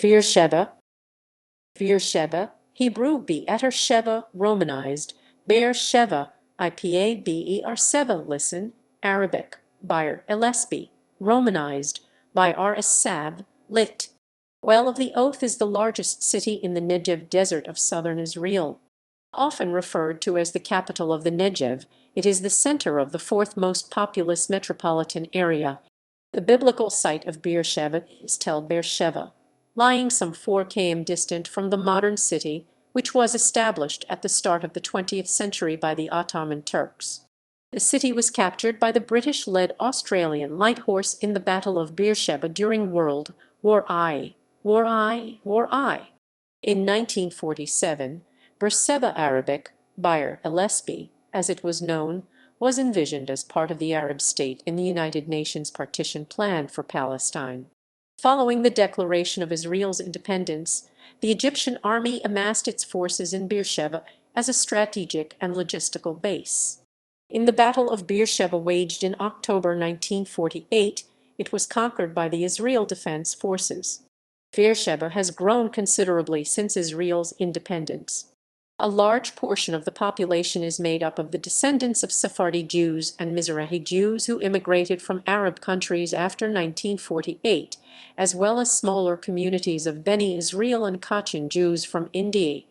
Bir Seb'a, Bir Seb'a, Hebrew Bi'er Sheva, romanized, Bir Sheva, Be'er Seb'a, listen, Arabic, Bir Seb'a, romanized, Bi'r as-Sabʿ, lit. Well of the Oath is the largest city in the Negev desert of southern Israel. Often referred to as the capital of the Negev, it is the center of the fourth most populous metropolitan area. The biblical site of Beersheba is Tel Be'er Sheva, lying some 4 km distant from the modern city, which was established at the start of the 20th century by the Ottoman Turks. The city was captured by the British-led Australian Light Horse in the Battle of Beersheba during World War I. In 1947, Bir Seb'a, Arabic, Bir Seb'a, as it was known, was envisioned as part of the Arab state in the United Nations Partition Plan for Palestine. Following the declaration of Israel's independence, the Egyptian army amassed its forces in Beersheba as a strategic and logistical base. In the Battle of Beersheba waged in October 1948, it was conquered by the Israel Defense Forces. Beersheba has grown considerably since Israel's independence. A large portion of the population is made up of the descendants of Sephardi Jews and Mizrahi Jews who immigrated from Arab countries after 1948, as well as smaller communities of Bene Israel and Cochin Jews from India.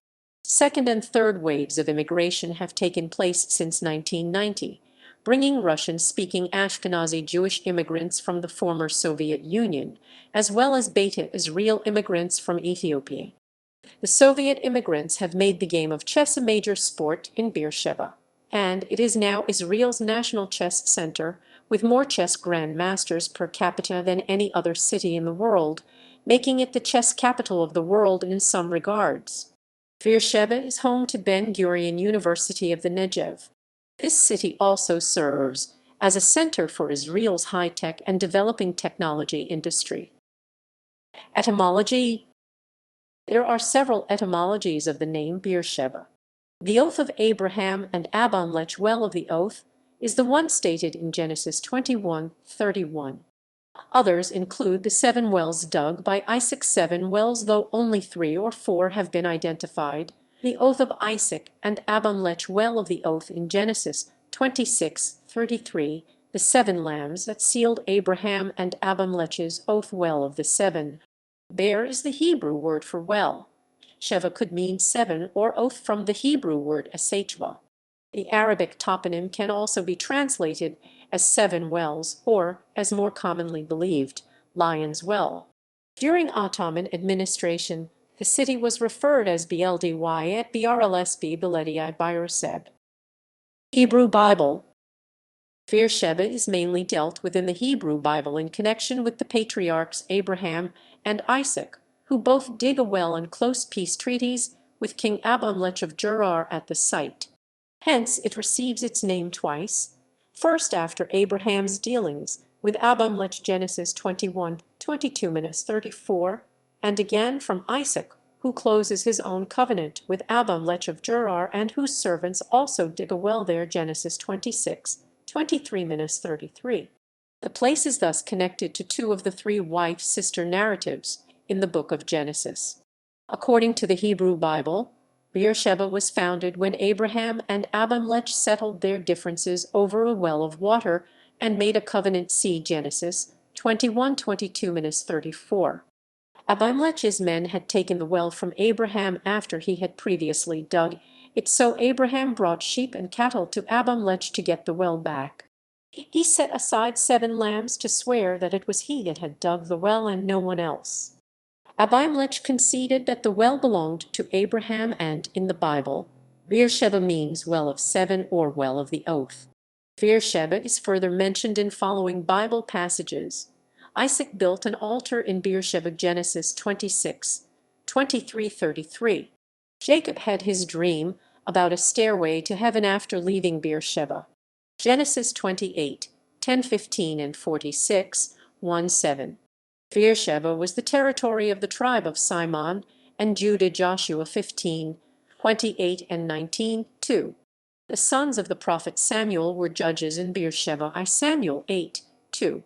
Second and third waves of immigration have taken place since 1990, bringing Russian-speaking Ashkenazi Jewish immigrants from the former Soviet Union, as well as Beta Israel immigrants from Ethiopia. The Soviet immigrants have made the game of chess a major sport in Beersheba, and it is now Israel's national chess center, with more chess grandmasters per capita than any other city in the world, making it the chess capital of the world in some regards. Beersheba is home to Ben-Gurion University of the Negev. This city also serves as a center for Israel's high-tech and developing technology industry. Etymology. There are several etymologies of the name Beersheba. The oath of Abraham and Abimelech, well of the oath, is the one stated in Genesis 21:31. Others include the 7 wells dug by Isaac, 7 wells, though only 3 or 4 have been identified, the oath of Isaac and Abimelech, well of the oath in Genesis 26:33, the 7 lambs that sealed Abraham and Abimelech's oath, well of the 7. Be'er is the Hebrew word for well. Sheva could mean 7 or oath from the Hebrew word as-Sabʿ. The Arabic toponym can also be translated as 7 wells or, as more commonly believed, Lion's Well. During Ottoman administration, the city was referred as Bldya at Brlsb Beledi Bir Seb'a. Hebrew Bible. Beersheba is mainly dealt with in the Hebrew Bible in connection with the patriarchs Abraham and Isaac, who both dig a well in close peace treaties with King Abimelech of Gerar at the site. Hence it receives its name twice, first after Abraham's dealings with Abimelech Genesis 21:22-34, and again from Isaac, who closes his own covenant with Abimelech of Gerar and whose servants also dig a well there Genesis 26:23-33. The place is thus connected to 2 of the 3 wife-sister narratives in the book of Genesis. According to the Hebrew Bible, Beersheba was founded when Abraham and Abimelech settled their differences over a well of water and made a covenant, see Genesis 21:22-34. Abimelech's men had taken the well from Abraham after he had previously dug it, so Abraham brought sheep and cattle to Abimelech to get the well back. He set aside 7 lambs to swear that it was he that had dug the well and no one else. Abimelech conceded that the well belonged to Abraham, and, in the Bible, Beersheba means well of 7 or well of the oath. Beersheba is further mentioned in following Bible passages. Isaac built an altar in Beersheba, Genesis 26:23-33. Jacob had his dream about a stairway to heaven after leaving Beersheba. Genesis 28:10-15-46, 1:7. Beersheba was the territory of the tribe of Simon and Judah, Joshua 15:28-19, 2. The sons of the prophet Samuel were judges in Beersheba, I Samuel 8:2.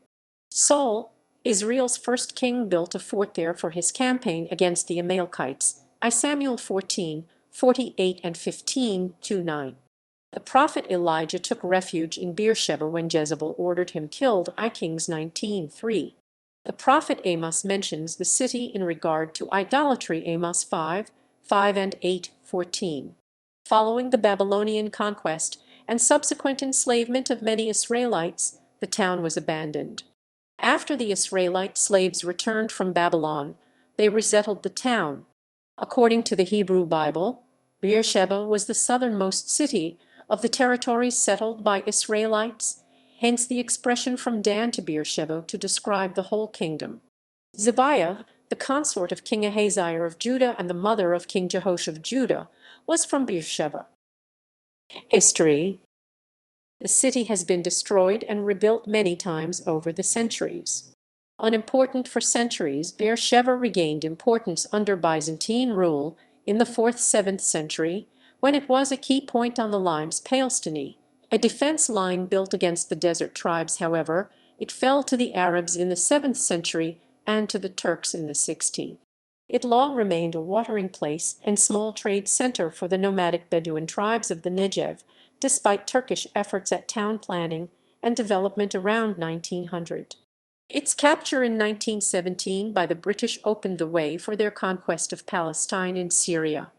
Saul, Israel's first king built a fort there for his campaign against the Amalekites, I Samuel 14:48 and 15:9. The prophet Elijah took refuge in Beersheba when Jezebel ordered him killed, I Kings 19:3. The prophet Amos mentions the city in regard to idolatry, Amos 5:5 and 8:14. Following the Babylonian conquest and subsequent enslavement of many Israelites, the town was abandoned. After the Israelite slaves returned from Babylon, they resettled the town. According to the Hebrew Bible, Beersheba was the southernmost city of the territories settled by Israelites, hence the expression from Dan to Beersheba to describe the whole kingdom. Zibiah, the consort of King Ahaziah of Judah and the mother of King Jehoash of Judah, was from Beersheba. History. The city has been destroyed and rebuilt many times over the centuries. Unimportant for centuries, Beersheba regained importance under Byzantine rule in the 4th–7th century, when it was a key point on the Limes Palestine, a defense line built against the desert tribes. However, it fell to the Arabs in the 7th century and to the Turks in the 16th. It long remained a watering place and small trade center for the nomadic Bedouin tribes of the Negev, despite Turkish efforts at town planning and development around 1900. Its capture in 1917 by the British opened the way for their conquest of Palestine and Syria.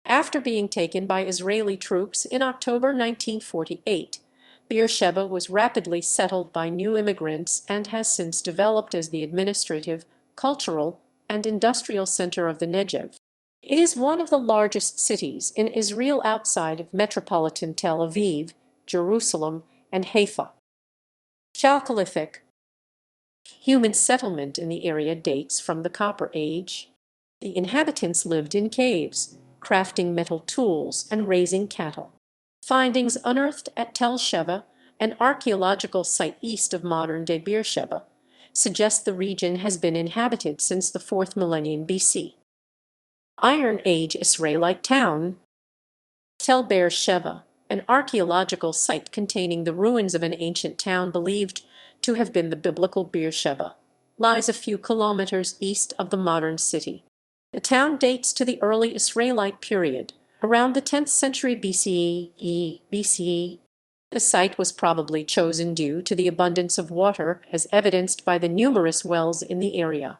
After being taken by Israeli troops in October 1948, Beersheba was rapidly settled by new immigrants and has since developed as the administrative, cultural, and industrial center of the Negev. It is one of the largest cities in Israel outside of metropolitan Tel Aviv, Jerusalem, and Haifa. Chalcolithic. Human settlement in the area dates from the Copper Age. The inhabitants lived in caves, crafting metal tools and raising cattle. Findings unearthed at Tel Sheva, an archaeological site east of modern-day Beersheba, suggest the region has been inhabited since the 4th millennium BC. Iron Age Israelite town. Tel Be'er Sheva, an archaeological site containing the ruins of an ancient town believed to have been the biblical Beersheba, lies a few kilometers east of the modern city. The town dates to the early Israelite period, around the 10th century BCE. The site was probably chosen due to the abundance of water, as evidenced by the numerous wells in the area.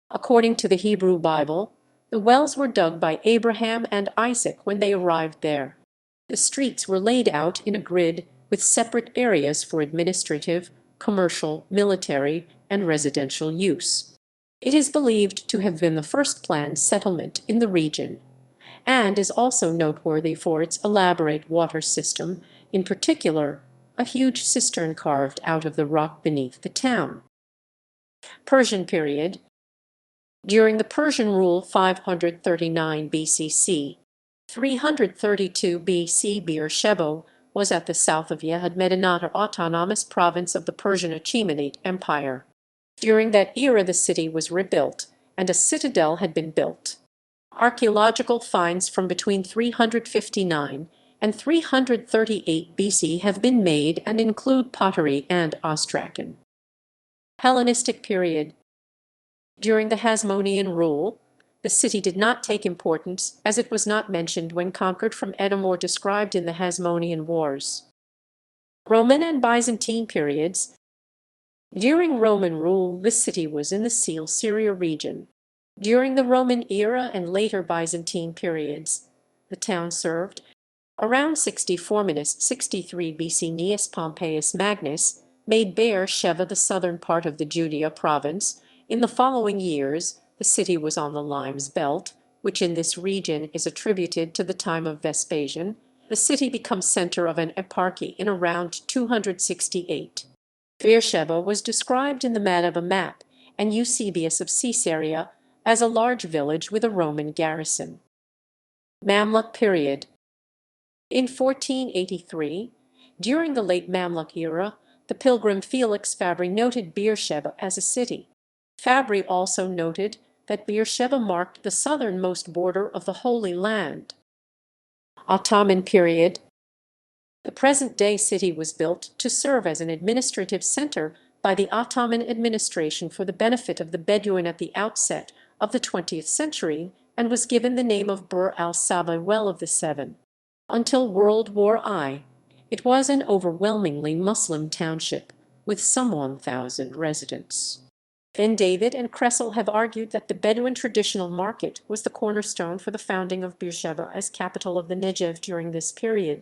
According to the Hebrew Bible, the wells were dug by Abraham and Isaac when they arrived there. The streets were laid out in a grid with separate areas for administrative, commercial, military, and residential use. It is believed to have been the first planned settlement in the region, and is also noteworthy for its elaborate water system, in particular, a huge cistern carved out of the rock beneath the town. Persian period. During the Persian rule 539 BCC, 332 BC, Beersheba was at the south of Yehud-Medinat, or autonomous province of the Persian Achaemenid Empire. During that era the city was rebuilt, and a citadel had been built. Archaeological finds from between 359 and 338 BC have been made and include pottery and ostracon. Hellenistic period. During the Hasmonean rule, the city did not take importance, as it was not mentioned when conquered from Edom or described in the Hasmonean Wars. Roman and Byzantine periods. During Roman rule, the city was in the Syria region. During the Roman era and later Byzantine periods, the town served. Around 64–63 BC, Gnaeus Pompeius Magnus made Be'er Sheva the southern part of the Judea province. In the following years, the city was on the Limes Belt, which in this region is attributed to the time of Vespasian. The city becomes center of an eparchy in around 268. Beersheba was described in the Madaba map and Eusebius of Caesarea as a large village with a Roman garrison. Mamluk period. In 1483, during the late Mamluk era, the pilgrim Felix Fabry noted Beersheba as a city. Fabry also noted that Beersheba marked the southernmost border of the Holy Land. Ottoman period. The present-day city was built to serve as an administrative center by the Ottoman administration for the benefit of the Bedouin at the outset of the 20th century and was given the name of Bir al-Sabʿ, well of the seven. Until World War I, it was an overwhelmingly Muslim township, with some 1,000 residents. Ben David and Kressel have argued that the Bedouin traditional market was the cornerstone for the founding of Beersheba as capital of the Negev during this period,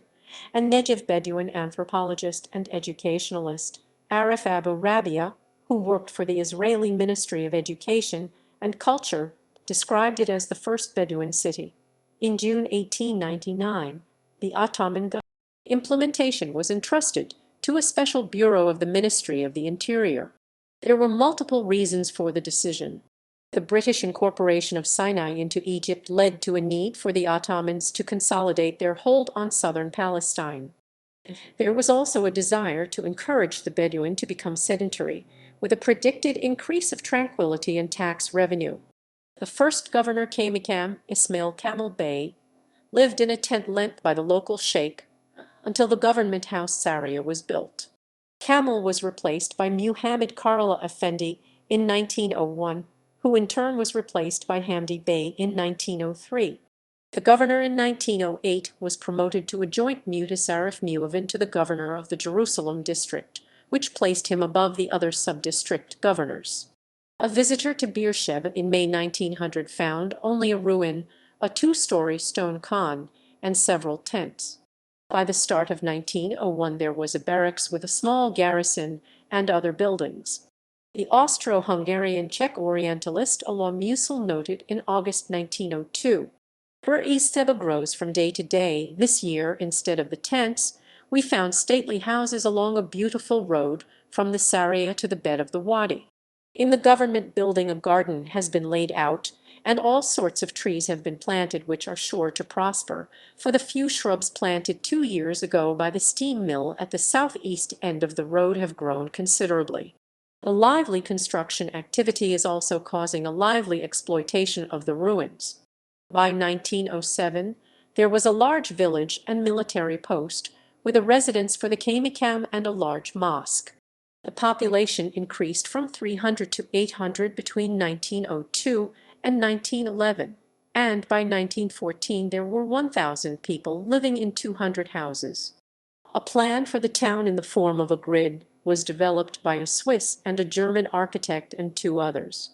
and Negev Bedouin anthropologist and educationalist Arif Abu Rabia, who worked for the Israeli Ministry of Education and Culture, described it as the first Bedouin city. In June 1899, the Ottoman implementation was entrusted to a special bureau of the Ministry of the Interior. There were multiple reasons for the decision. The British incorporation of Sinai into Egypt led to a need for the Ottomans to consolidate their hold on southern Palestine. There was also a desire to encourage the Bedouin to become sedentary, with a predicted increase of tranquility and tax revenue. The first governor Kaymakam, Ismail Kamel Bey, lived in a tent lent by the local sheikh until the government house Saria was built. Kamel was replaced by Muhammad Karla Effendi in 1901, who in turn was replaced by Hamdi Bey in 1903. The governor in 1908 was promoted to a joint Mutasarrif Muavin to the governor of the Jerusalem district, which placed him above the other sub-district governors. A visitor to Beersheba in May 1900 found only a ruin, a two-story stone khan, and several tents. By the start of 1901 there was a barracks with a small garrison and other buildings. The Austro-Hungarian Czech Orientalist Alon Musil noted in August 1902, "Bir Seb'a grows from day to day. This year, instead of the tents, we found stately houses along a beautiful road from the Saria to the bed of the Wadi. In the government building a garden has been laid out, and all sorts of trees have been planted which are sure to prosper, for the few shrubs planted 2 years ago by the steam mill at the southeast end of the road have grown considerably. The lively construction activity is also causing a lively exploitation of the ruins. By 1907 there was a large village and military post, with a residence for the Kaymakam and a large mosque. The population increased from 300 to 800 between 1902 and 1911, and by 1914 there were 1,000 people living in 200 houses. A plan for the town in the form of a grid was developed by a Swiss and a German architect and 2 others.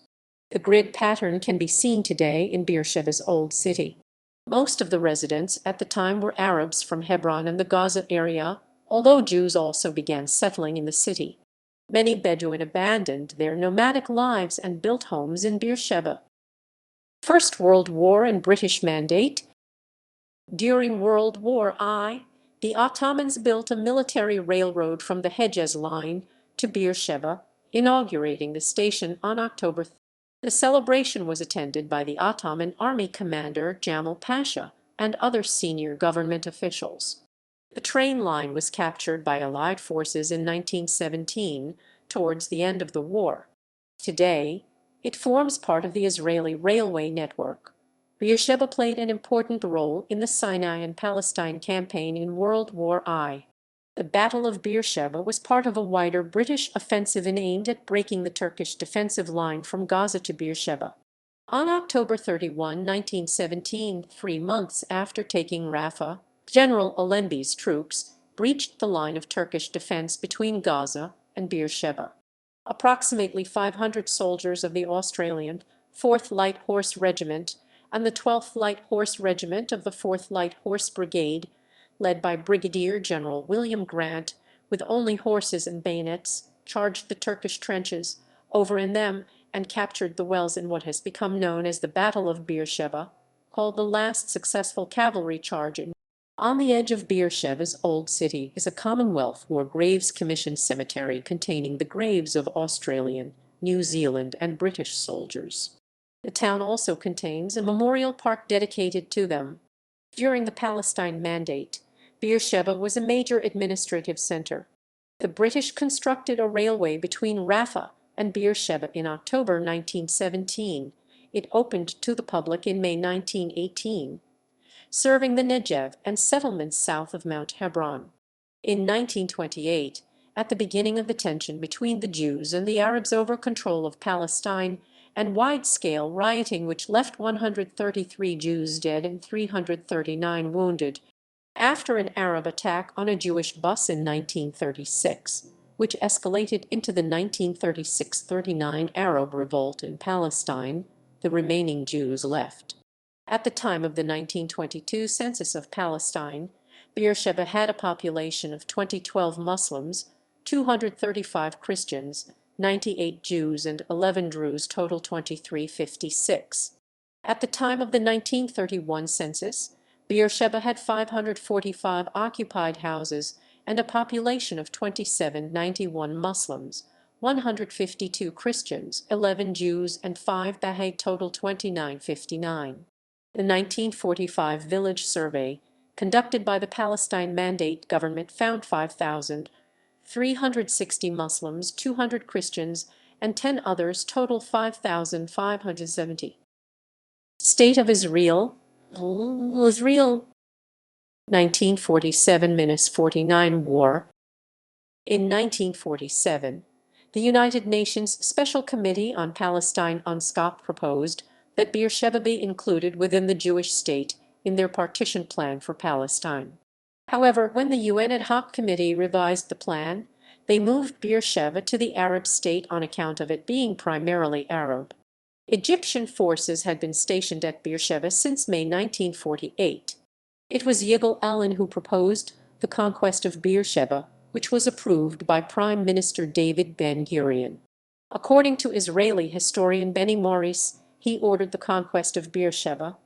The grid pattern can be seen today in Beersheba's Old City. Most of the residents at the time were Arabs from Hebron and the Gaza area, although Jews also began settling in the city. Many Bedouin abandoned their nomadic lives and built homes in Beersheba. First World War and British Mandate. During World War I, the Ottomans built a military railroad from the Hejaz line to Beersheba, inaugurating the station on October 3. The celebration was attended by the Ottoman army commander Jamal Pasha and other senior government officials. The train line was captured by Allied forces in 1917, towards the end of the war. Today, it forms part of the Israeli railway network. Beersheba played an important role in the Sinai and Palestine campaign in World War I. The Battle of Beersheba was part of a wider British offensive aimed at breaking the Turkish defensive line from Gaza to Beersheba. On October 31, 1917, 3 months after taking Rafah, General Allenby's troops breached the line of Turkish defense between Gaza and Beersheba. Approximately 500 soldiers of the Australian 4th Light Horse Regiment and the 12th Light Horse Regiment of the 4th Light Horse Brigade, led by Brigadier General William Grant, with only horses and bayonets, charged the Turkish trenches, over in them, and captured the wells in what has become known as the Battle of Beersheba, called the last successful cavalry charge in. On the edge of Beersheba's Old City is a Commonwealth War Graves Commission cemetery containing the graves of Australian, New Zealand, and British soldiers. The town also contains a memorial park dedicated to them. During the Palestine Mandate, Beersheba was a major administrative center. The British constructed a railway between Rafah and Beersheba in October 1917. It opened to the public in May 1918. Serving the Negev and settlements south of Mount Hebron. In 1928, at the beginning of the tension between the Jews and the Arabs over control of Palestine, and wide-scale rioting which left 133 Jews dead and 339 wounded, after an Arab attack on a Jewish bus in 1936, which escalated into the 1936–39 Arab revolt in Palestine. The remaining Jews left. At the time of the 1922 census of Palestine, Beersheba had a population of 2012 Muslims, 235 Christians, 98 Jews and 11 Druze, total 2356. At the time of the 1931 census, Beersheba had 545 occupied houses and a population of 2791 Muslims, 152 Christians, 11 Jews and 5 Baha'i, total 2959. The 1945 village survey conducted by the Palestine Mandate government found 5,360 Muslims, 200 Christians, and 10 others, total 5,570. State of Israel. 1947–49 War. In 1947, the United Nations Special Committee on Palestine as-Sabʿ proposed that Beersheba be included within the Jewish state in their partition plan for Palestine. However, when the UN ad hoc committee revised the plan, they moved Beersheba to the Arab state on account of it being primarily Arab. Egyptian forces had been stationed at Beersheba since May 1948. It was Yigal Allon who proposed the conquest of Beersheba, which was approved by Prime Minister David Ben-Gurion. According to Israeli historian Benny Morris, he ordered the conquest of Beersheba,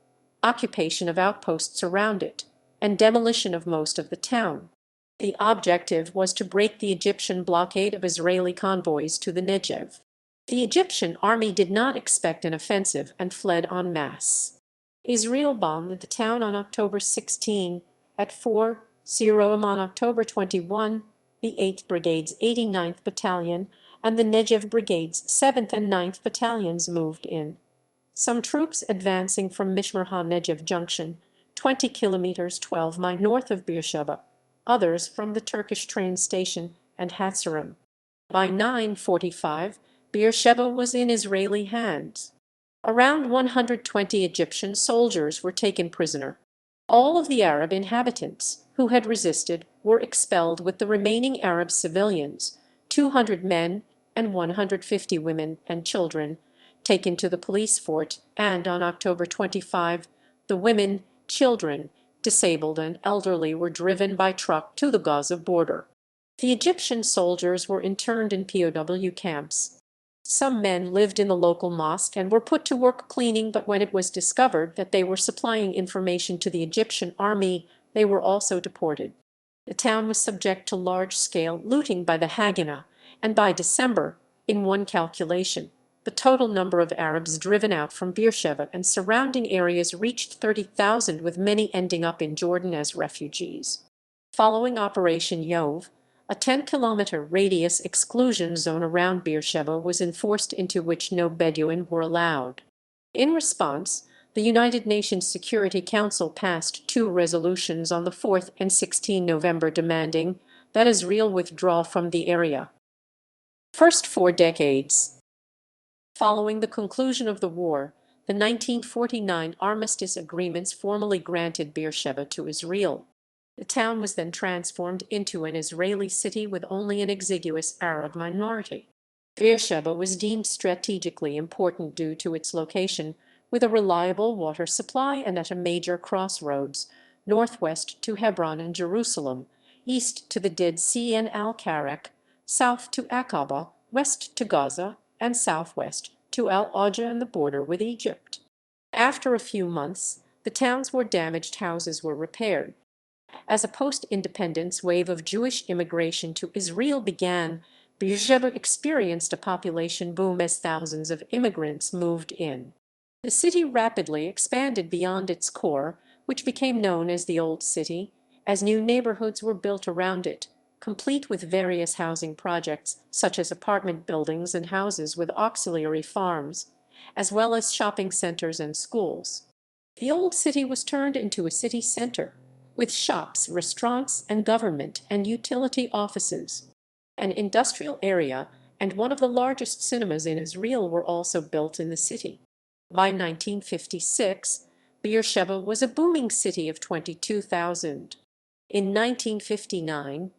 occupation of outposts around it, and demolition of most of the town. The objective was to break the Egyptian blockade of Israeli convoys to the Negev. The Egyptian army did not expect an offensive and fled en masse. Israel bombed the town on October 16 at 4:00 am. On October 21, the 8th Brigade's 89th Battalion and the Negev Brigade's 7th and 9th Battalions moved in. Some troops advancing from Mishmarha Negev Junction, 20 kilometers 12 miles north of Beersheba, others from the Turkish train station and Hatzerim. By 9:45, Beersheba was in Israeli hands. Around 120 Egyptian soldiers were taken prisoner. All of the Arab inhabitants who had resisted were expelled, with the remaining Arab civilians, 200 men and 150 women and children, taken to the police fort, and on October 25, the women, children, disabled and elderly were driven by truck to the Gaza border. The Egyptian soldiers were interned in POW camps. Some men lived in the local mosque and were put to work cleaning, but when it was discovered that they were supplying information to the Egyptian army, they were also deported. The town was subject to large-scale looting by the Haganah, and by December, in one calculation, the total number of Arabs driven out from Beersheba and surrounding areas reached 30,000, with many ending up in Jordan as refugees. Following Operation Yov, a 10-kilometer radius exclusion zone around Beersheba was enforced, into which no Bedouin were allowed. In response, the United Nations Security Council passed 2 resolutions on the 4th and 16 November demanding that Israel withdraw from the area. First 4 decades. Following the conclusion of the war, the 1949 armistice agreements formally granted Beersheba to Israel. The town was then transformed into an Israeli city with only an exiguous Arab minority. Beersheba was deemed strategically important due to its location, with a reliable water supply and at a major crossroads, northwest to Hebron and Jerusalem, east to the Dead Sea and Al-Karak, south to Aqaba, west to Gaza, and southwest to Al-Ajah and the border with Egypt. After a few months, the town's more damaged houses were repaired. As a post-independence wave of Jewish immigration to Israel began, Beersheba experienced a population boom as thousands of immigrants moved in. The city rapidly expanded beyond its core, which became known as the Old City, as new neighborhoods were built around it, complete with various housing projects such as apartment buildings and houses with auxiliary farms, as well as shopping centers and schools. The Old City was turned into a city center, with shops, restaurants, and government and utility offices. An industrial area and one of the largest cinemas in Israel were also built in the city. By 1956, Beersheba was a booming city of 22,000. In 1959,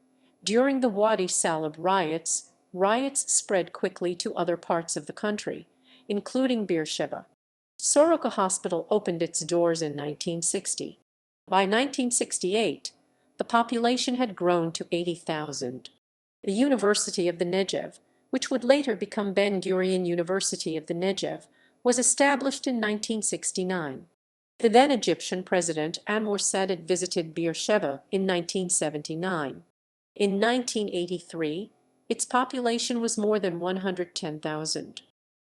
during the Wadi Salab riots spread quickly to other parts of the country, including Beersheba. Soroka Hospital opened its doors in 1960. By 1968, the population had grown to 80,000. The University of the Negev, which would later become Ben-Gurion University of the Negev, was established in 1969. The then Egyptian president Anwar Sadat visited Beersheba in 1979. In 1983, its population was more than 110,000.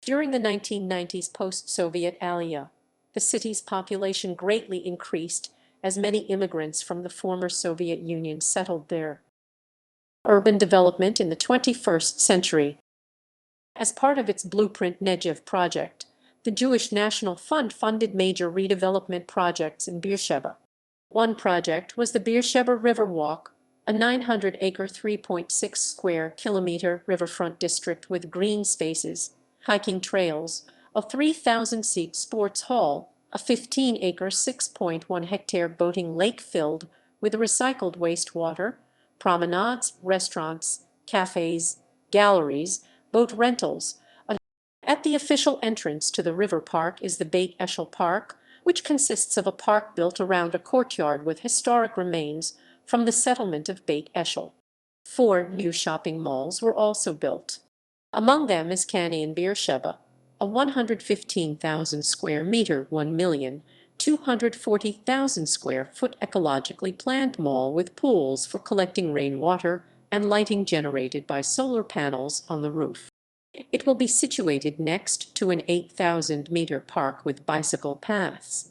During the 1990s post-Soviet Aliyah, the city's population greatly increased as many immigrants from the former Soviet Union settled there. Urban development in the 21st century. As part of its Blueprint Negev project, the Jewish National Fund funded major redevelopment projects in Beersheba. One project was the Beersheba River Walk, a 900-acre 3.6 square kilometer riverfront district with green spaces, hiking trails, a 3,000-seat sports hall, a 15-acre 6.1-hectare boating lake filled with recycled wastewater, promenades, restaurants, cafes, galleries, boat rentals. At the official entrance to the river park is the Bi'r Park, which consists of a park built around a courtyard with historic remains from the settlement of Bi'r. 4 new shopping malls were also built. Among them is Canyon Beersheba, a 115,000 square meter, 1,240,000 square foot ecologically planned mall with pools for collecting rainwater and lighting generated by solar panels on the roof. It will be situated next to an 8,000-meter park with bicycle paths.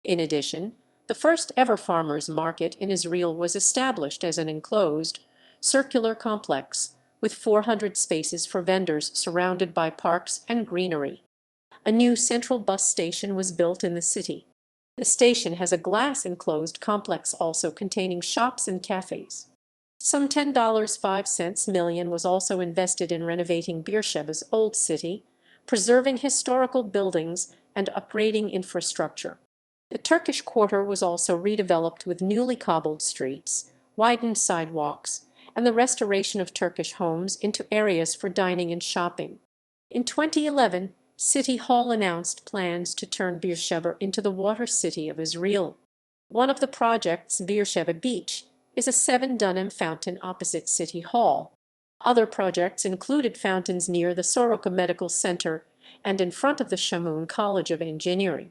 In addition, the first ever farmers' market in Israel was established as an enclosed, circular complex with 400 spaces for vendors surrounded by parks and greenery. A new central bus station was built in the city. The station has a glass-enclosed complex also containing shops and cafes. Some $10.05 million was also invested in renovating Beersheba's old city, preserving historical buildings and upgrading infrastructure. The Turkish quarter was also redeveloped with newly cobbled streets, widened sidewalks, and the restoration of Turkish homes into areas for dining and shopping. In 2011, City Hall announced plans to turn Beersheba into the water city of Israel. One of the projects, Beersheba Beach, is a 7-dunam fountain opposite City Hall. Other projects included fountains near the Soroka Medical Center and in front of the Shamoun College of Engineering.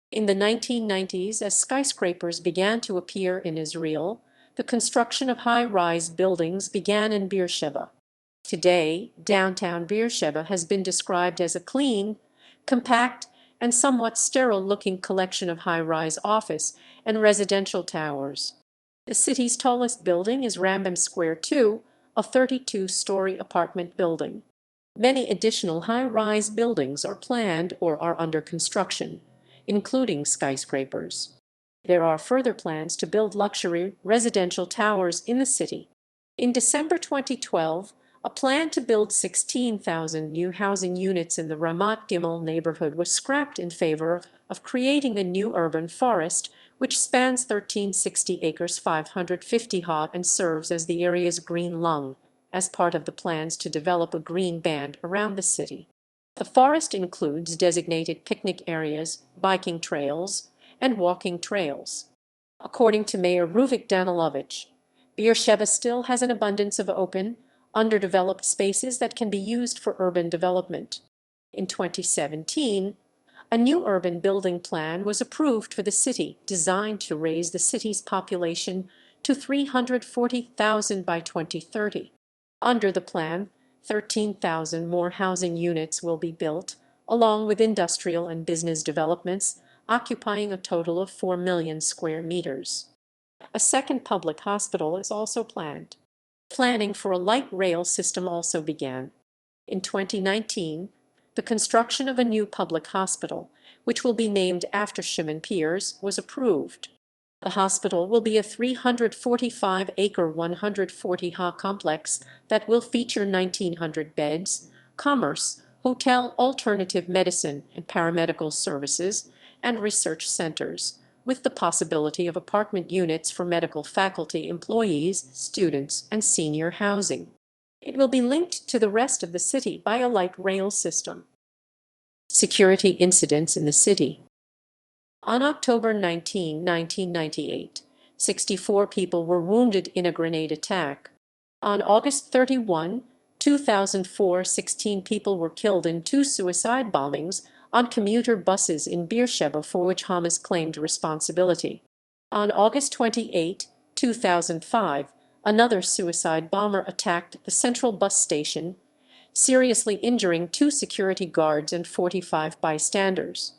In the 1990s, as skyscrapers began to appear in Israel, the construction of high-rise buildings began in Beersheba. Today, downtown Beersheba has been described as a clean, compact, and somewhat sterile-looking collection of high-rise office and residential towers. The city's tallest building is Rambam Square 2, a 32-story apartment building. Many additional high-rise buildings are planned or are under construction, including skyscrapers. There are further plans to build luxury residential towers in the city. In December 2012, a plan to build 16,000 new housing units in the Ramat Gimel neighborhood was scrapped in favor of creating a new urban forest, which spans 1,360 acres 550 ha and serves as the area's green lung, as part of the plans to develop a green band around the city. The forest includes designated picnic areas, biking trails, and walking trails. According to Mayor Ruvik Danilovich, Beersheba still has an abundance of open, underdeveloped spaces that can be used for urban development. In 2017, a new urban building plan was approved for the city, designed to raise the city's population to 340,000 by 2030. Under the plan, 13,000 more housing units will be built, along with industrial and business developments, occupying a total of 4 million square meters. A second public hospital is also planned. Planning for a light rail system also began. In 2019, the construction of a new public hospital, which will be named after Shimon Peres, was approved. The hospital will be a 345-acre 140-ha complex that will feature 1,900 beds, commerce, hotel, alternative medicine and paramedical services, and research centers, with the possibility of apartment units for medical faculty employees, students, and senior housing. It will be linked to the rest of the city by a light rail system. Security incidents in the city. On October 19, 1998, 64 people were wounded in a grenade attack. On August 31, 2004, 16 people were killed in two suicide bombings on commuter buses in Beersheba, for which Hamas claimed responsibility. On August 28, 2005, another suicide bomber attacked the central bus station, seriously injuring 2 security guards and 45 bystanders.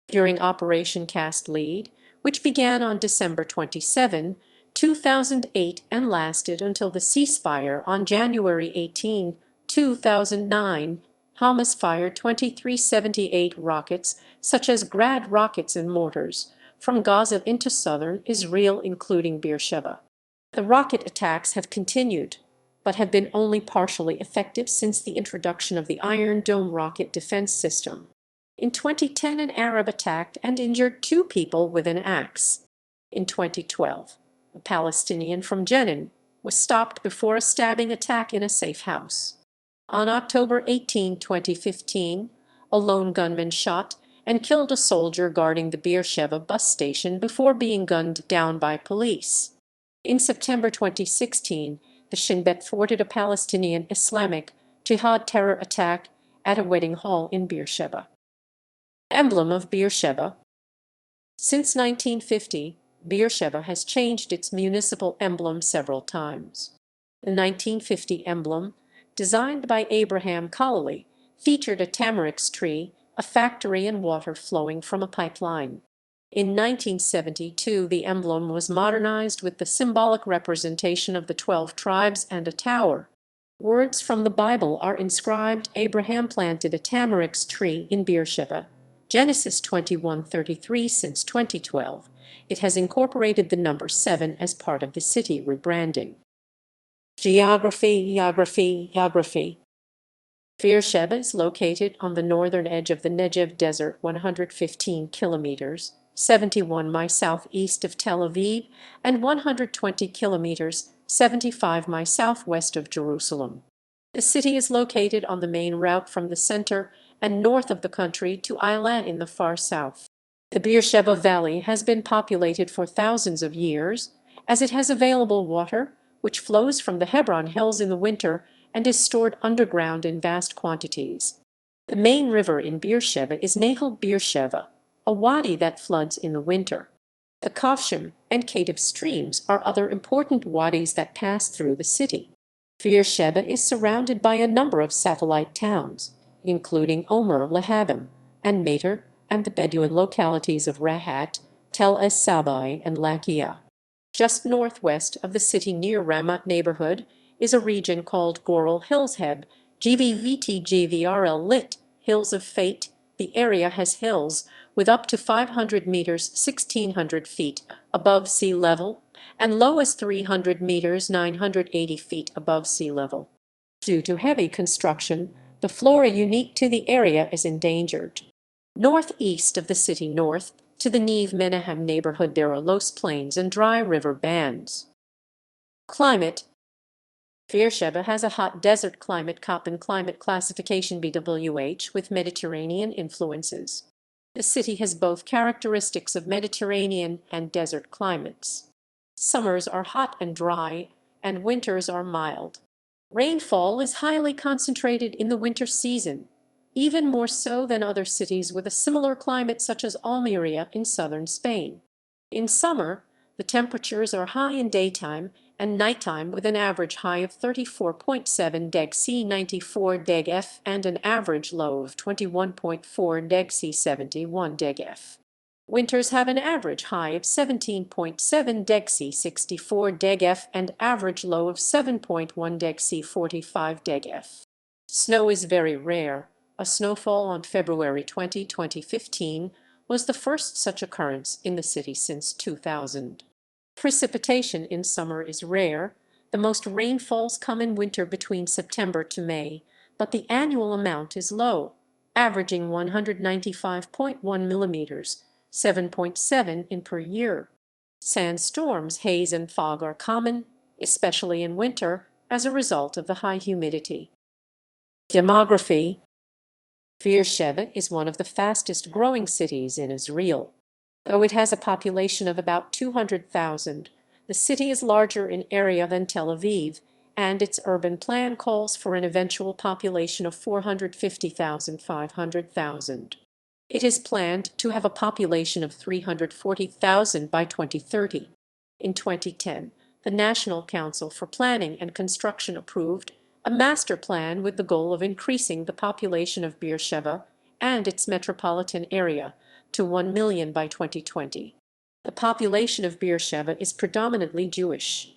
During Operation Cast Lead, which began on December 27, 2008 and lasted until the ceasefire on January 18, 2009, Hamas fired 2378 rockets, such as Grad rockets and mortars, from Gaza into southern Israel, including Beersheba. The rocket attacks have continued, but have been only partially effective since the introduction of the Iron Dome rocket defense system. In 2010, an Arab attacked and injured 2 people with an axe. In 2012, a Palestinian from Jenin was stopped before a stabbing attack in a safe house. On October 18, 2015, a lone gunman shot and killed a soldier guarding the Beersheba bus station before being gunned down by police. In September 2016, the Shin Bet thwarted a Palestinian Islamic Jihad terror attack at a wedding hall in Beersheba. Emblem of Beersheba. Since 1950, Beersheba has changed its municipal emblem several times. The 1950 emblem, designed by Abraham Collie, featured a tamarix tree, a factory, and water flowing from a pipeline. In 1972, the emblem was modernized with the symbolic representation of the 12 tribes and a tower. Words from the Bible are inscribed. Abraham planted a tamarix tree in Beersheba. Genesis 21:33. Since 2012, it has incorporated the number 7 as part of the city rebranding. Geography. Beersheba is located on the northern edge of the Negev Desert, 115 kilometers, 71 miles southeast of Tel Aviv, and 120 kilometers, 75 miles southwest of Jerusalem. The city is located on the main route from the center and north of the country to Eilat in the far south. The Beersheba Valley has been populated for thousands of years, as it has available water, which flows from the Hebron Hills in the winter and is stored underground in vast quantities. The main river in Beersheba is Nahal Beersheva, a wadi that floods in the winter. The Cochin and Negev streams are other important wadis that pass through the city. Beersheba is surrounded by a number of satellite towns, including Omer Lehabim and Mater, and the Bedouin localities of Rahat, Tel as-Sabʿ, and Lakia. Just northwest of the city, near Ramat neighborhood, is a region called Goral Hills Heb, GVRL lit, Hills of Fate. The area has hills with up to 500 meters 1,600 feet above sea level and low as 300 meters 980 feet above sea level. Due to heavy construction, the flora unique to the area is endangered. Northeast of the city, north to the Neve Menahem neighborhood, there are loess plains and dry river bands. Climate. Beersheba has a hot desert climate, Köppen climate classification BWH, with Mediterranean influences. The city has both characteristics of Mediterranean and desert climates. Summers are hot and dry, and winters are mild. Rainfall is highly concentrated in the winter season, even more so than other cities with a similar climate such as Almería in southern Spain. In summer, the temperatures are high in daytime and nighttime, with an average high of 34.7 deg C 94 deg F and an average low of 21.4 deg C 71 deg F. Winters have an average high of 17.7 deg C 64 deg F and average low of 7.1 deg C 45 deg F. Snow is very rare. A snowfall on February 20, 2015 was the first such occurrence in the city since 2000. Precipitation in summer is rare. The most rainfalls come in winter between September to May, but the annual amount is low, averaging 195.1 millimeters, 7.7 in per year. Sandstorms, haze, and fog are common, especially in winter, as a result of the high humidity. Demography. Beersheba is one of the fastest growing cities in Israel. Though it has a population of about 200,000, the city is larger in area than Tel Aviv, and its urban plan calls for an eventual population of 450,000–500,000. It is planned to have a population of 340,000 by 2030. In 2010, the National Council for Planning and Construction approved a master plan with the goal of increasing the population of Beersheba and its metropolitan area to 1 million by 2020. The population of Beersheba is predominantly Jewish.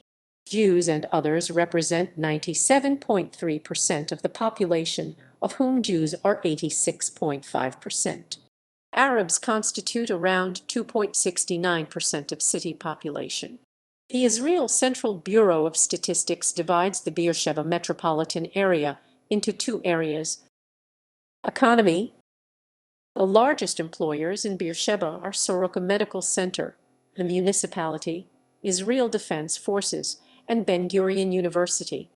Jews and others represent 97.3% of the population, of whom Jews are 86.5%. Arabs constitute around 2.69% of city population. The Israel Central Bureau of Statistics divides the Beersheba metropolitan area into two areas. Economy. The largest employers in Beersheba are Soroka Medical Center, the municipality, Israel Defense Forces, and Ben-Gurion University.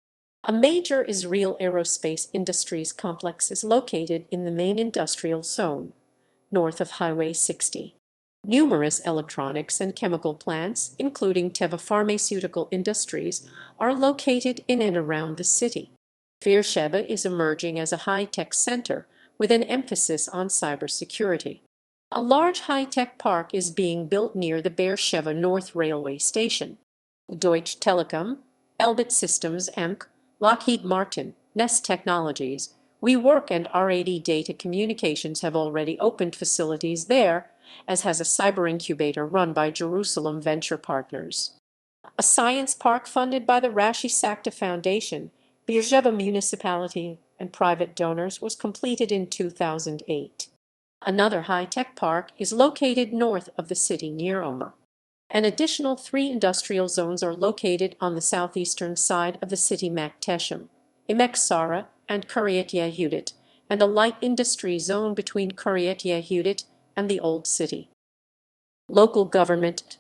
A major Israel aerospace industries complex is located in the main industrial zone, north of Highway 60. Numerous electronics and chemical plants, including Teva pharmaceutical industries, are located in and around the city. Beersheba is emerging as a high-tech center with an emphasis on cybersecurity. A large high-tech park is being built near the Beersheba North Railway Station. Deutsche Telekom, Elbit Systems Inc., Lockheed Martin, Nest Technologies, WeWork, and RAD Data Communications have already opened facilities there, as has a cyber incubator run by Jerusalem Venture Partners. A science park funded by the Rashi Sakta Foundation, Beersheba Municipality, and private donors was completed in 2008. Another high-tech park is located north of the city near Omer. An additional 3 industrial zones are located on the southeastern side of the city: Makteshem, Emek Sara, and Kiryat Yehudit, and a light industry zone between Kiryat Yehudit and the Old City. Local government.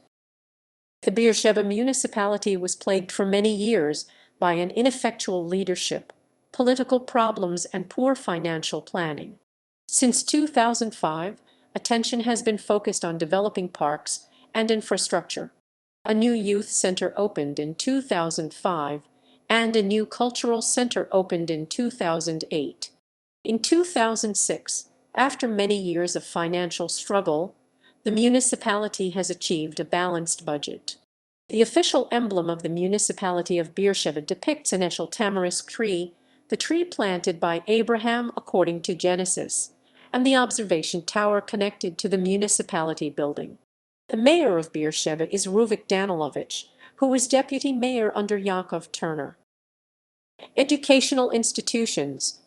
The Beersheba municipality was plagued for many years by an ineffectual leadership, political problems, and poor financial planning. Since 2005, attention has been focused on developing parks and infrastructure. A new youth center opened in 2005, and a new cultural center opened in 2008. In 2006, after many years of financial struggle, the municipality has achieved a balanced budget. The official emblem of the municipality of Beersheba depicts an eshel tamarisk tree, the tree planted by Abraham according to Genesis, and the observation tower connected to the municipality building. The mayor of Beersheba is Ruvik Danilovich, who was deputy mayor under Yaakov Turner. Educational institutions.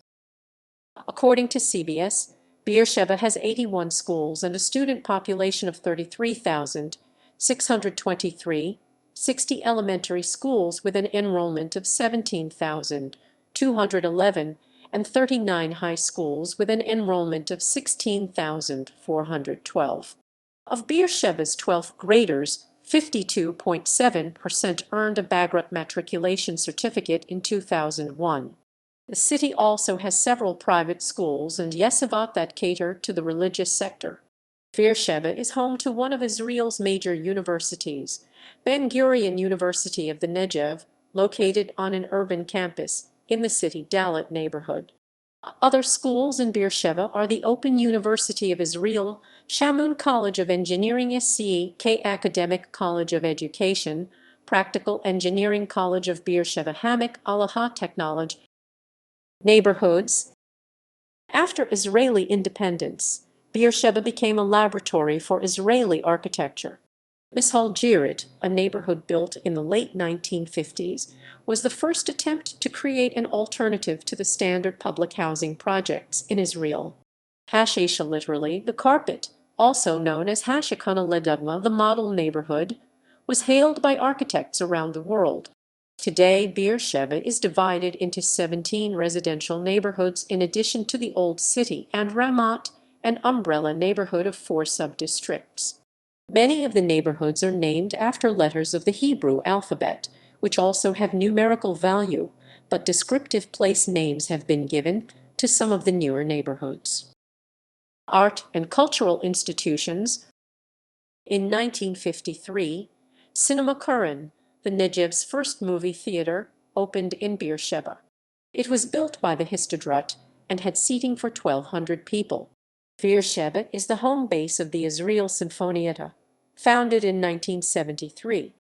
According to CBS, Beersheba has 81 schools and a student population of 33,623, 60 elementary schools with an enrollment of 17,211, and 39 high schools with an enrollment of 16,412. Of Beersheba's 12th graders, 52.7% earned a Bagrut matriculation certificate in 2001. The city also has several private schools and yeshivot that cater to the religious sector. Beersheba is home to one of Israel's major universities, Ben-Gurion University of the Negev, located on an urban campus in the city Dalit neighborhood. Other schools in Beersheba are the Open University of Israel, Shamoun College of Engineering, SCK Academic College of Education, Practical Engineering College of Beersheba, Hamak Alaha Technology. Neighborhoods. After Israeli independence, Beersheba became a laboratory for Israeli architecture. Mishal Jirit, a neighborhood built in the late 1950s, was the first attempt to create an alternative to the standard public housing projects in Israel. Hashisha, literally the carpet, also known as Hashikana Ledugma, the model neighborhood, was hailed by architects around the world. Today, Beersheba is divided into 17 residential neighborhoods in addition to the Old City and Ramat, an umbrella neighborhood of 4 sub-districts. Many of the neighborhoods are named after letters of the Hebrew alphabet, which also have numerical value, but descriptive place names have been given to some of the newer neighborhoods. Art and cultural institutions. In 1953, Cinema Cochin, the Negev's first movie theater, opened in Beersheba. It was built by the Histadrut and had seating for 1,200 people. Beersheba is the home base of the Israel Sinfonietta, founded in 1973.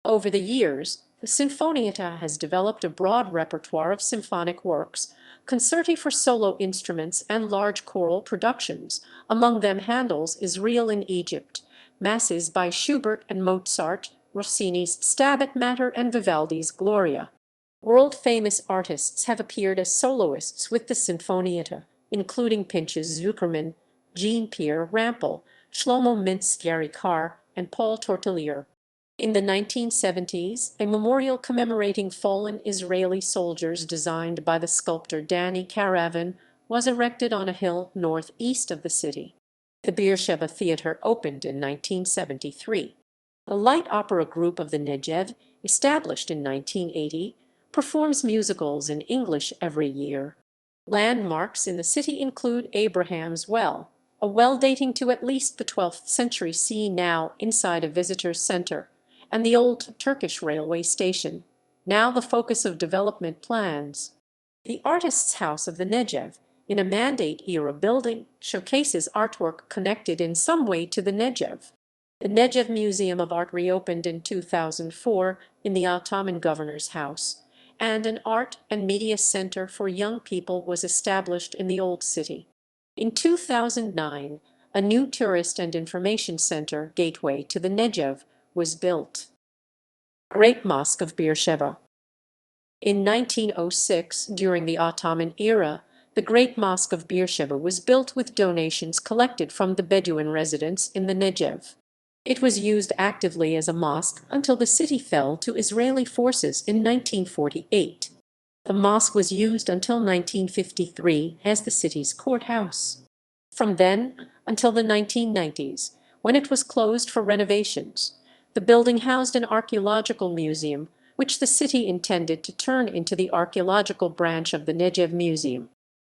Over the years, the Sinfonietta has developed a broad repertoire of symphonic works, concerti for solo instruments, and large choral productions, among them Handel's Israel in Egypt, masses by Schubert and Mozart, Rossini's Stabat Mater, and Vivaldi's Gloria. World-famous artists have appeared as soloists with the Sinfonietta, including Pinchas Zukerman, Jean-Pierre Rampal, Shlomo Mintz, Gary Carr, and Paul Tortelier. In the 1970s, a memorial commemorating fallen Israeli soldiers designed by the sculptor Danny Caravan was erected on a hill northeast of the city. The Beersheba Theater opened in 1973. The light opera group of the Negev, established in 1980, performs musicals in English every year. Landmarks in the city include Abraham's Well, a well dating to at least the 12th century CE now inside a visitor's center, and the old Turkish railway station, now the focus of development plans. The Artists' House of the Negev, in a Mandate-era building, showcases artwork connected in some way to the Negev. The Negev Museum of Art reopened in 2004 in the Ottoman Governor's House, and an art and media center for young people was established in the Old City. In 2009, a new tourist and information center, gateway to the Negev, was built. Great Mosque of Beersheba. In 1906, during the Ottoman era, the Great Mosque of Beersheba was built with donations collected from the Bedouin residents in the Negev. It was used actively as a mosque until the city fell to Israeli forces in 1948. The mosque was used until 1953 as the city's courthouse. From then until the 1990s, when it was closed for renovations, the building housed an archaeological museum, which the city intended to turn into the archaeological branch of the Negev Museum.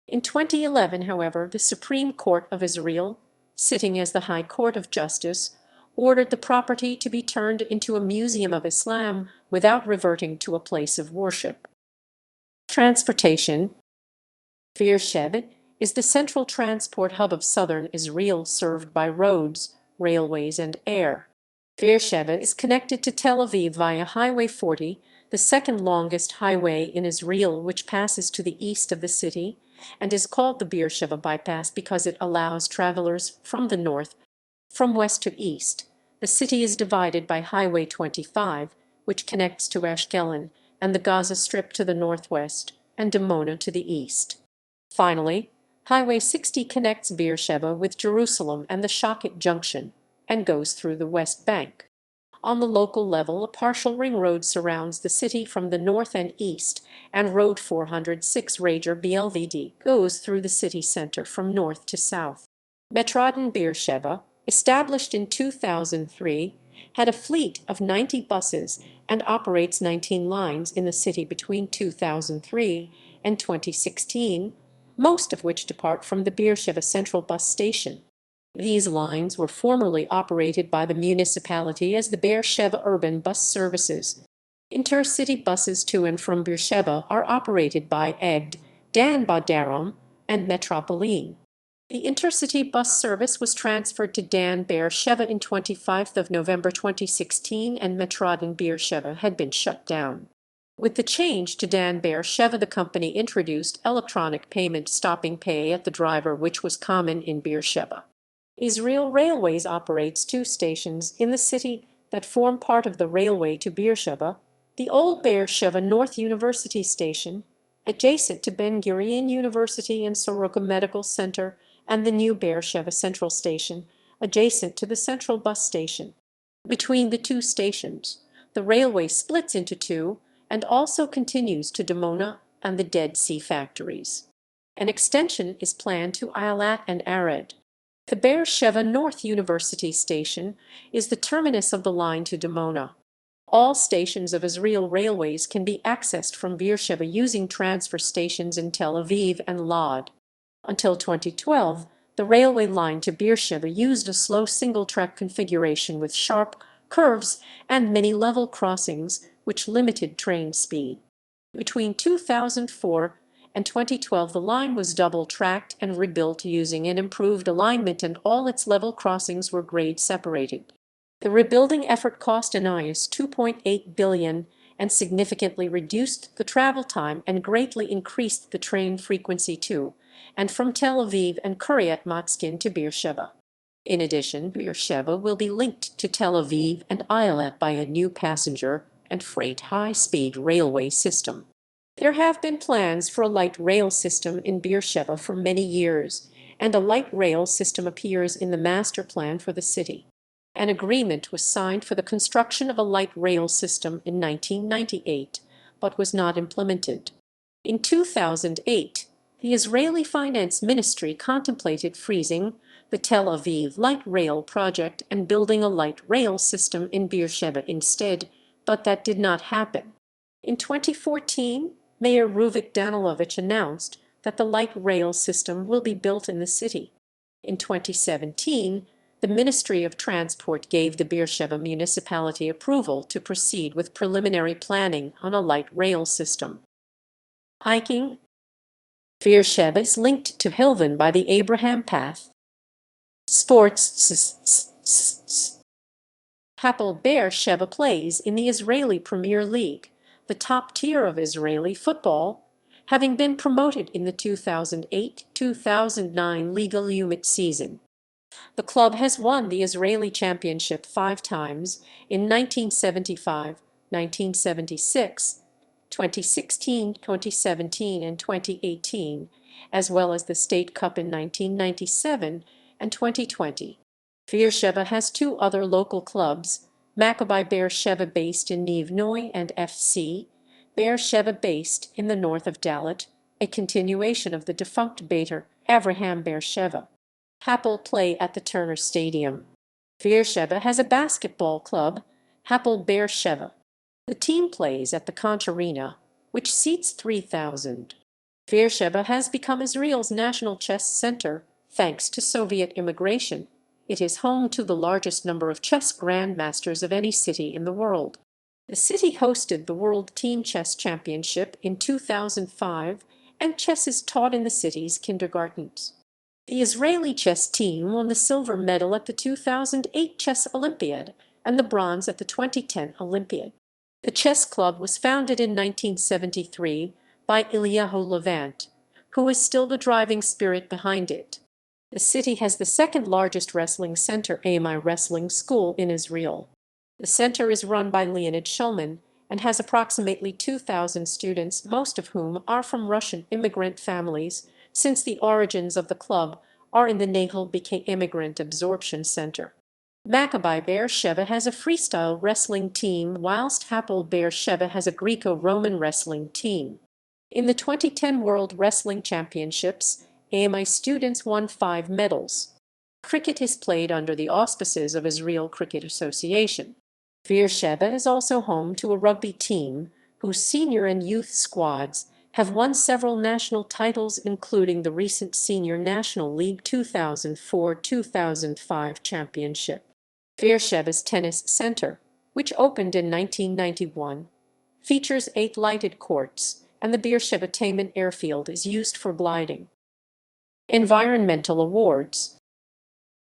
In 2011, however, the Supreme Court of Israel, sitting as the High Court of Justice, ordered the property to be turned into a museum of Islam without reverting to a place of worship. Transportation. Beersheba is the central transport hub of southern Israel, served by roads, railways, and air. Beersheba is connected to Tel Aviv via Highway 40, the second longest highway in Israel, which passes to the east of the city, and is called the Beersheba Bypass because it allows travelers from the north, from west to east. The city is divided by Highway 25, which connects to Ashkelon and the Gaza Strip to the northwest, and Dimona to the east. Finally, Highway 60 connects Beersheba with Jerusalem and the Shochet Junction, and goes through the West Bank. On the local level, a partial ring road surrounds the city from the north and east, and Road 406 Rager BLVD goes through the city center from north to south. Metropolitan Beersheba, established in 2003, had a fleet of 90 buses and operates 19 lines in the city between 2003 and 2016, most of which depart from the Beersheba Central Bus Station. These lines were formerly operated by the municipality as the Beersheba Urban Bus Services. Intercity buses to and from Beersheba are operated by Egged, Dan Badarom, and Metropolitan. The intercity bus service was transferred to Dan Be'er Sheva in 25 November 2016, and Metropolitan Beersheba had been shut down. With the change to Dan Be'er Sheva, the company introduced electronic payment stopping pay at the driver, which was common in Beersheba. Israel Railways operates 2 stations in the city that form part of the railway to Beersheba: the old Beersheba North University Station, adjacent to Ben-Gurion University and Soroka Medical Center, and the new Beersheba Central Station, adjacent to the Central Bus Station. Between the two stations, the railway splits into two and also continues to Dimona and the Dead Sea factories. An extension is planned to Eilat and Arad. The Be'er Sheva North University Station is the terminus of the line to Dimona. All stations of Israel railways can be accessed from Beersheba using transfer stations in Tel Aviv and Lod. Until 2012, the railway line to Beersheba used a slow single-track configuration with sharp curves and many level crossings, which limited train speed. Between 2004 and 2012, the line was double-tracked and rebuilt using an improved alignment, and all its level crossings were grade separated. The rebuilding effort cost an IS 2.8 billion and significantly reduced the travel time and greatly increased the train frequency to and from Tel Aviv and Kiryat Motzkin to Beersheba. In addition, Beersheba will be linked to Tel Aviv and Eilat by a new passenger and freight high-speed railway system. There have been plans for a light rail system in Beersheba for many years, and a light rail system appears in the master plan for the city. An agreement was signed for the construction of a light rail system in 1998, but was not implemented. In 2008, the Israeli Finance Ministry contemplated freezing the Tel Aviv light rail project and building a light rail system in Beersheba instead, but that did not happen. In 2014, Mayor Ruvik Danilovich announced that the light rail system will be built in the city. In 2017, the Ministry of Transport gave the Beersheba municipality approval to proceed with preliminary planning on a light rail system. Hiking. Beersheba is linked to Hilvan by the Abraham Path. Sports. Hapoel Be'er Sheva plays in the Israeli Premier League, the top tier of Israeli football, having been promoted in the 2008-2009 Liga Leumit season. The club has won the Israeli championship 5 times in 1975, 1976, 2016, 2017, and 2018, as well as the State Cup in 1997 and 2020. Beersheba has 2 other local clubs, Maccabi Be'er Sheva based in Nivnoi and FC Be'er Sheva based in the north of Dalit, a continuation of the defunct Beitar Avraham Be'er Sheva. Hapoel play at the Turner Stadium. Beersheba has a basketball club, Hapoel Be'er Sheva. The team plays at the Conch Arena, which seats 3,000. Beersheba has become Israel's national chess center, thanks to Soviet immigration. It is home to the largest number of chess grandmasters of any city in the world. The city hosted the World Team Chess Championship in 2005, and chess is taught in the city's kindergartens. The Israeli chess team won the silver medal at the 2008 Chess Olympiad and the bronze at the 2010 Olympiad. The chess club was founded in 1973 by Eliyahu Levant, who is still the driving spirit behind it. The city has the second largest wrestling center, AMI Wrestling School, in Israel. The center is run by Leonid Shulman and has approximately 2,000 students, most of whom are from Russian immigrant families, since the origins of the club are in the Negev Immigrant Absorption Center. Maccabi Be'er Sheva has a freestyle wrestling team, whilst Hapoel Be'er Sheva has a Greco-Roman wrestling team. In the 2010 World Wrestling Championships, AMI students won 5 medals. Cricket is played under the auspices of Israel Cricket Association. Beersheba is also home to a rugby team, whose senior and youth squads have won several national titles, including the recent Senior National League 2004-2005 championship. Beersheba's tennis center, which opened in 1991, features 8 lighted courts, and the Beersheba Taman airfield is used for gliding. Environmental awards.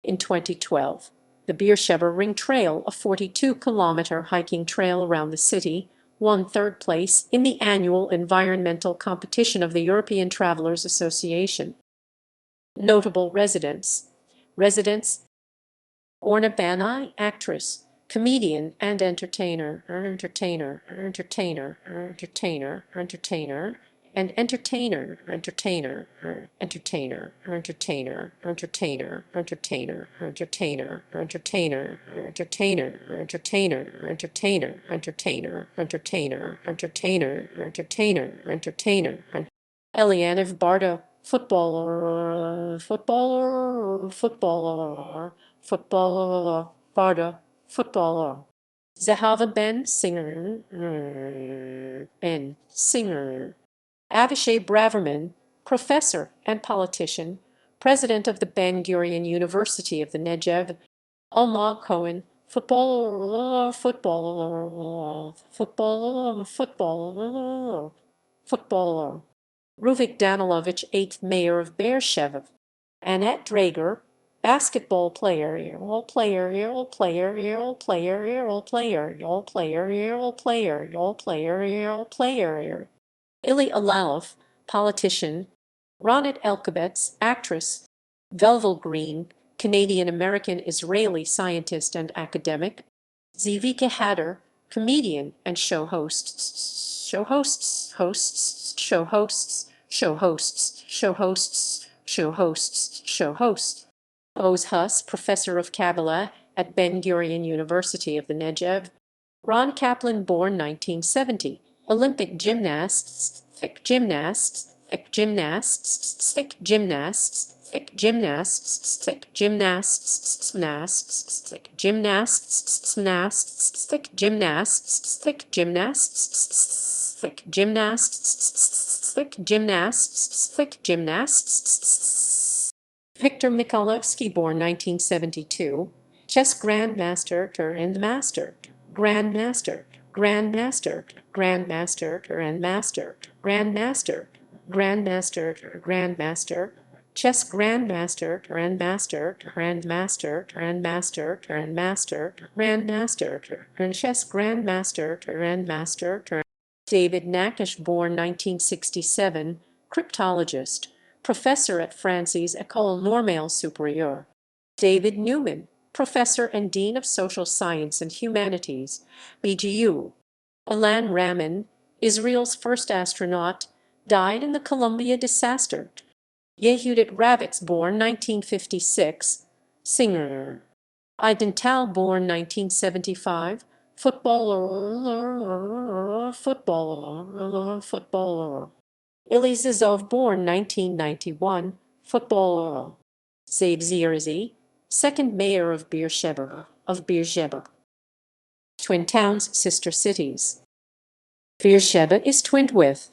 In 2012, the Beersheba Ring Trail, a 42-kilometer hiking trail around the city, won 3rd place in the annual environmental competition of the European Travelers Association. Notable residents. Orna Bani, actress, comedian, and entertainer. and entertainer, entertainer, entertainer, entertainer, entertainer, entertainer, entertainer, entertainer, entertainer, entertainer, entertainer, entertainer, entertainer, entertainer, entertainer, entertainer. Elianiv Barda, footballer, footballer, footballer, footballer, Barda, footballer. Zahava Ben, singer, Ben, singer. Avishai Braverman, professor and politician, president of the Ben-Gurion University of the Negev. Alma Cohen, footballer, footballer, footballer, footballer, footballer. Ruvik Danilovich, 8th mayor of Beersheba. Annette Drager, basketball player, all player, all player, all player, all player, all player, all player, all player, all player. Illy Alalov, politician. Ronit Elkabetz, actress. Velvel Green, Canadian-American Israeli scientist and academic. Zivika Hatter, comedian and show hosts, show hosts, hosts, show hosts, show hosts, show hosts, show hosts, show hosts. Oz Huss, professor of Kabbalah at Ben-Gurion University of the Negev. Ron Kaplan, born 1970, Olympic gymnasts, thick gymnasts, thick gymnasts, thick gymnasts, thick gymnasts, thick gymnasts, gymnasts, thick gymnasts, gymnasts, thick gymnasts, thick gymnasts, thick gymnasts, thick gymnasts, thick gymnasts. Victor Michalowski, born 1972, chess grandmaster and master, grandmaster, grandmaster, grandmaster and master, grandmaster, grandmaster, grandmaster, chess grandmaster and master, grandmaster and master and master, grandmaster and chess grandmaster and master. David Nakish, born 1967, cryptologist, professor at France's École Normale Supérieure. David Newman, professor and dean of social science and humanities, BGU. Ilan Ramin, Israel's first astronaut, died in the Columbia disaster. Yehudit Ravitz, born 1956, singer. Aiden Tal, born 1975, footballer, footballer, footballer. Ili Zizov, born 1991, footballer. Zev Zirzi, second mayor of Beersheba, Twin towns, sister cities. Beersheba is twinned with